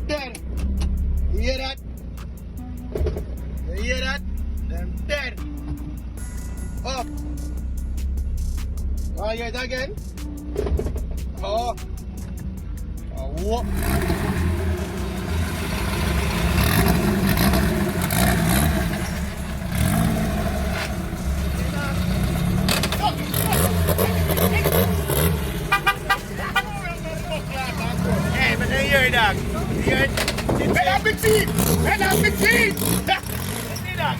Them 10. You hear that? You hear that? Them 10. Up. Oh, you hear that again? Oh. Oh, whoop. Hey, but you hear that? You hear it? Hey, I'm big feet! Hey, I'm big feet! See that?